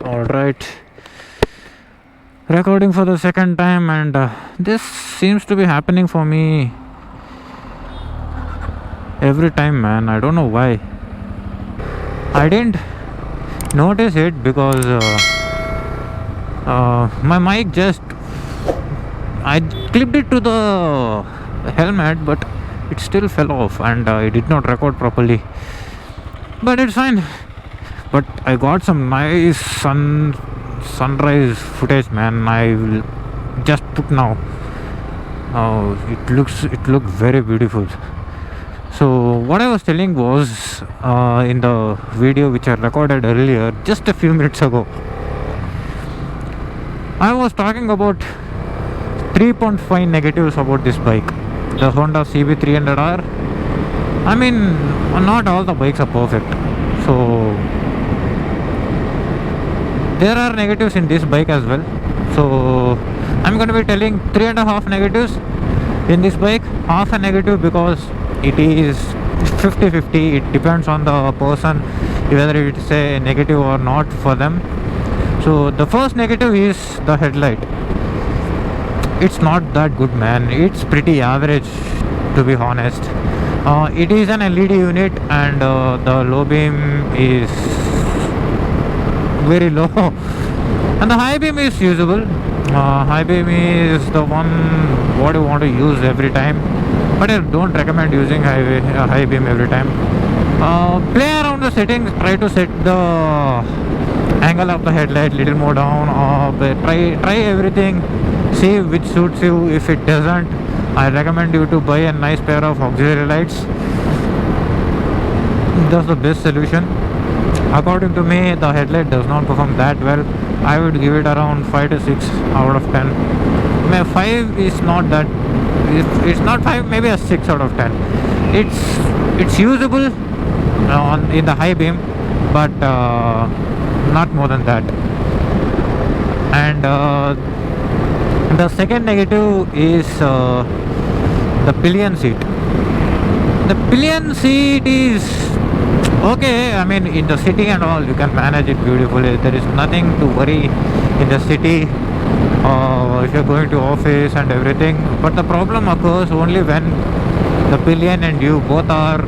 Alright, recording for the second time, and this seems to be happening for me every time, man. I don't know why. I didn't notice it because my mic just, I clipped it to the helmet, but it still fell off and it did not record properly. But it's fine. But I got some nice sunrise footage, man. I will just put now. It looked very beautiful. So what I was telling was, in the video which I recorded earlier, just a few minutes ago, I was talking about 3.5 negatives about this bike, the Honda CB300R. I mean, not all the bikes are perfect, so there are negatives in this bike as well. So I'm going to be telling 3.5 negatives in this bike. Half a negative because it is 50-50. It depends on the person whether it's a negative or not for them. So the first negative is the headlight. It's not that good, man. It's pretty average, to be honest. It is an LED unit and the low beam is very low and the high beam is usable. High beam is the one what you want to use every time, but I don't recommend using high beam every time. Play around the settings, try to set the angle of the headlight little more down, try everything, see which suits you. If it doesn't, I recommend you to buy a nice pair of auxiliary lights. That's the best solution. According to me, the headlight does not perform that well. I would give it around 5 to 6 out of 10. 5 is not that. If it's not 5, maybe a 6 out of 10. It's usable in the high beam, but not more than that. And the second negative is the pillion seat. The pillion seat is okay. I mean, in the city and all, you can manage it beautifully. There is nothing to worry in the city if you're going to office and everything. But the problem occurs only when the pillion and you both are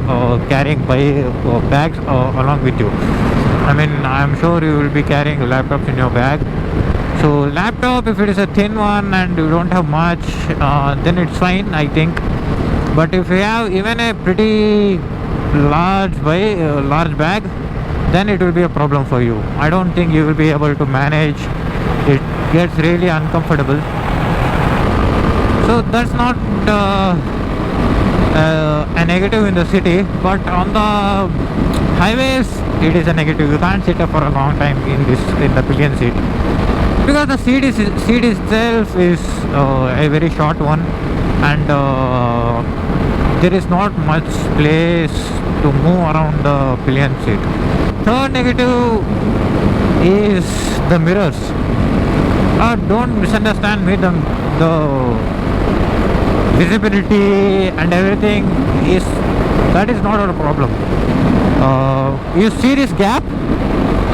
carrying bags along with you. I mean, I'm sure you will be carrying laptops in your bag. So laptop, if it is a thin one and you don't have much, then it's fine, I think. But if you have even a pretty large bag, then it will be a problem for you. I don't think you will be able to manage. It gets really uncomfortable. So that's not a negative in the city, but on the highways it is a negative. You can't sit up for a long time in the pillion seat because the seat itself is a very short one, and there is not much place to move around the pillion seat. Third negative is the mirrors. Don't misunderstand me. The visibility and everything is not a problem. You see this gap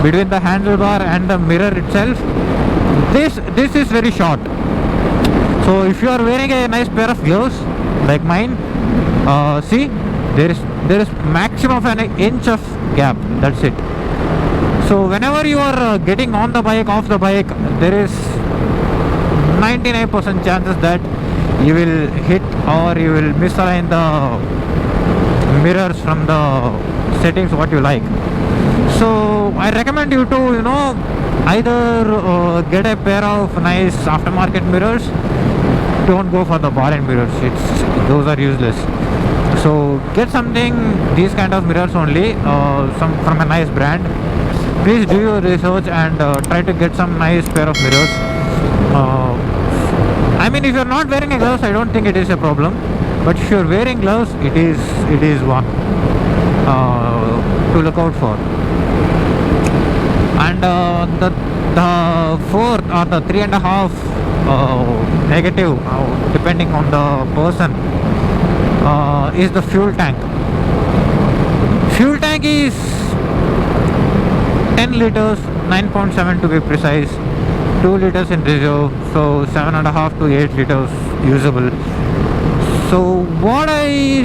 between the handlebar and the mirror itself. This is very short. So if you are wearing a nice pair of gloves like mine, see, there is maximum of an inch of gap. That's it. So whenever you are getting on the bike, off the bike, there is 99% chances that you will hit or you will misalign the mirrors from the settings what you like. So I recommend you to either get a pair of nice aftermarket mirrors. Don't go for the bar-end mirrors. Those are useless. So get these kind of mirrors only, some from a nice brand. Please do your research and try to get some nice pair of mirrors. I mean, if you're not wearing a gloves, I don't think it is a problem. But if you're wearing gloves, it is one to look out for. And the fourth or the 3.5 negative, depending on the person, is the fuel tank. Fuel tank is 10 liters, 9.7 to be precise, 2 liters in reserve, so 7.5 to 8 liters usable. So what I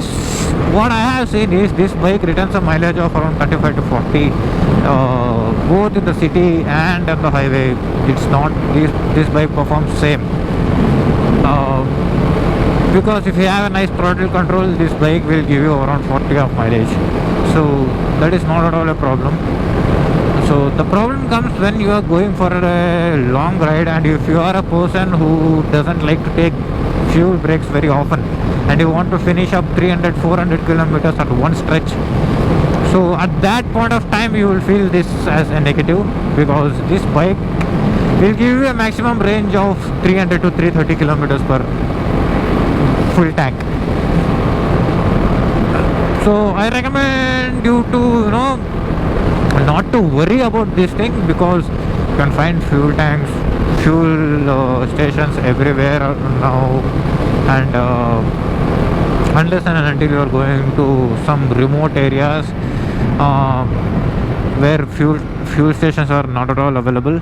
have seen is this bike returns a mileage of around 35 to 40, both in the city and on the highway. It's not this bike performs same. Because if you have a nice throttle control, this bike will give you around 40 of mileage. So that is not at all a problem. So the problem comes when you are going for a long ride, and if you are a person who doesn't like to take fuel breaks very often, and you want to finish up 300-400 kilometers at one stretch, so at that point of time you will feel this as a negative, because this bike will give you a maximum range of 300 to 330 kilometers per full tank. So I recommend you to not to worry about this thing, because you can find fuel tanks, fuel stations everywhere now, and unless and until you are going to some remote areas where fuel stations are not at all available.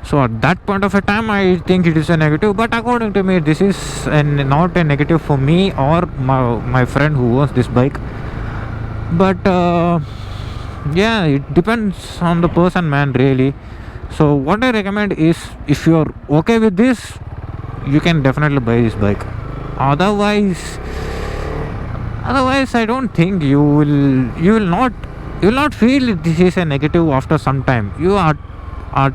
So at that point of a time, I think it is a negative. But according to me, this is not a negative for me or my friend who owns this bike. But yeah, it depends on the person, man, really. So what I recommend is, if you are okay with this, you can definitely buy this bike. Otherwise I don't think you will not feel this is a negative after some time. You are at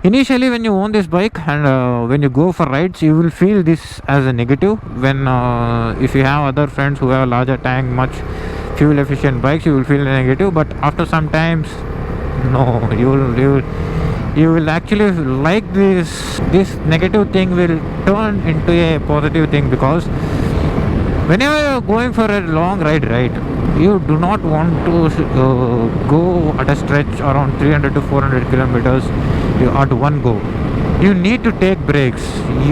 initially when you own this bike, and when you go for rides, you will feel this as a negative. When if you have other friends who have a larger tank, much fuel efficient bikes, you will feel negative. But after some times, no, you will actually like this negative thing will turn into a positive thing, because whenever you're going for a long ride, right, you do not want to go at a stretch around 300 to 400 kilometers at one go. You need to take breaks,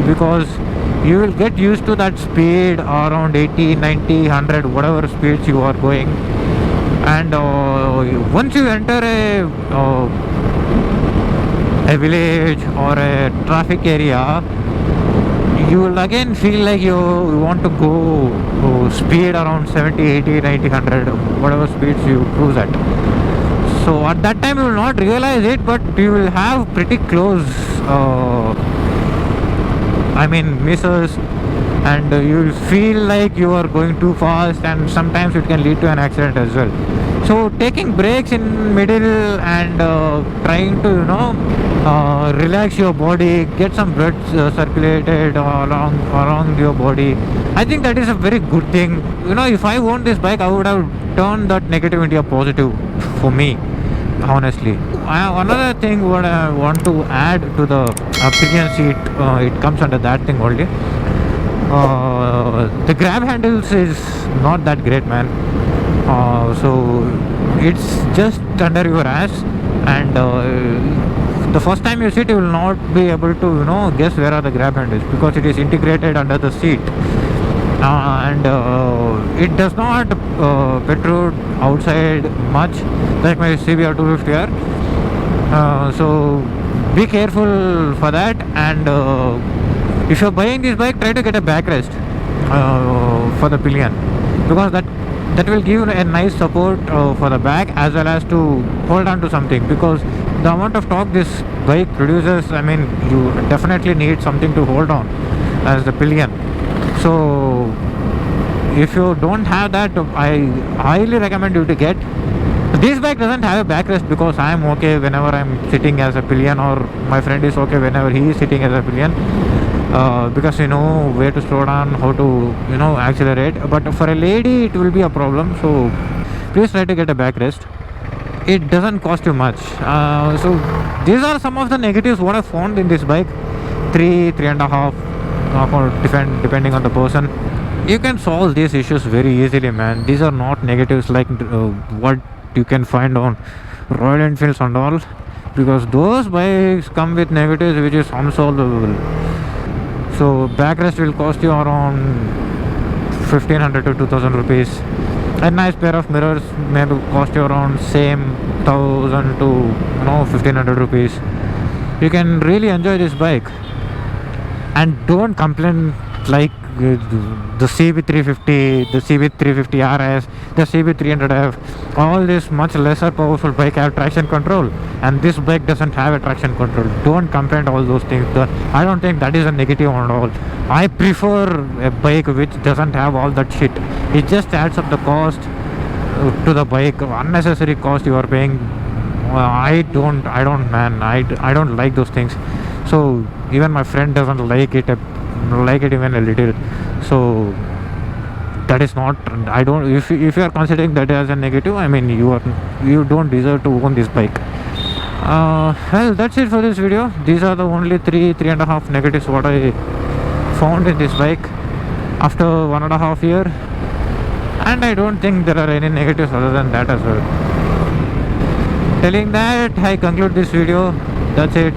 because you will get used to that speed around 80, 90, 100, whatever speeds you are going. And once you enter a village or a traffic area, you will again feel like you want to go speed around 70, 80, 90, 100, whatever speeds you cruise at. So at that time you will not realize it, but you will have pretty close misses, and you will feel like you are going too fast, and sometimes it can lead to an accident as well. So taking breaks in middle and trying to relax your body, get some blood circulated around your body, I think that is a very good thing. If I owned this bike, I would have turned that negative into a positive for me, honestly. Another thing what I want to add to the pillion seat, it comes under that thing only. The grab handles is not that great, man. So it's just under your ass, and the first time you sit, you will not be able to guess where are the grab handles, because it is integrated under the seat, and it does not protrude outside much like my CBR 250R. So be careful for that. And if you're buying this bike, try to get a backrest for the pillion, because that will give a nice support for the back, as well as to hold on to something, because the amount of torque this bike produces, you definitely need something to hold on as the pillion. So if you don't have that, I highly recommend you to get this bike. Doesn't have a backrest, because I am okay whenever I'm sitting as a pillion, or my friend is okay whenever he is sitting as a pillion, because you know where to slow down, how to accelerate. But for a lady it will be a problem, so please try to get a backrest. It doesn't cost you much. So these are some of the negatives what I found in this bike. 3.5 depending on the person. You can solve these issues very easily, man. These are not negatives like what you can find on Royal Enfields and all, because those bikes come with negatives which is unsolvable. So backrest will cost you around 1500 to 2000 rupees. A nice pair of mirrors maybe cost you around same 1000 to 1500 rupees. You can really enjoy this bike, and don't complain like the CB350, the CB350 RS, the CB300F. All this much lesser powerful bike have traction control, and this bike doesn't have a traction control. Don't complain all those things. I don't think that is a negative at all. I prefer a bike which doesn't have all that shit. It just adds up the cost to the bike, unnecessary cost you are paying. I don't man, I don't like those things. So even my friend doesn't like it even a little. So that is not, I don't, if you are considering that as a negative, I mean you don't deserve to own this bike. Well, that's it for this video. These are the only three and a half negatives what I found in this bike after 1.5 years, and I don't think there are any negatives other than that as well. Telling that, I conclude this video. That's it.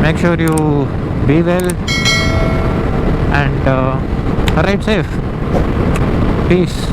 Make sure you be well and ride safe. Peace.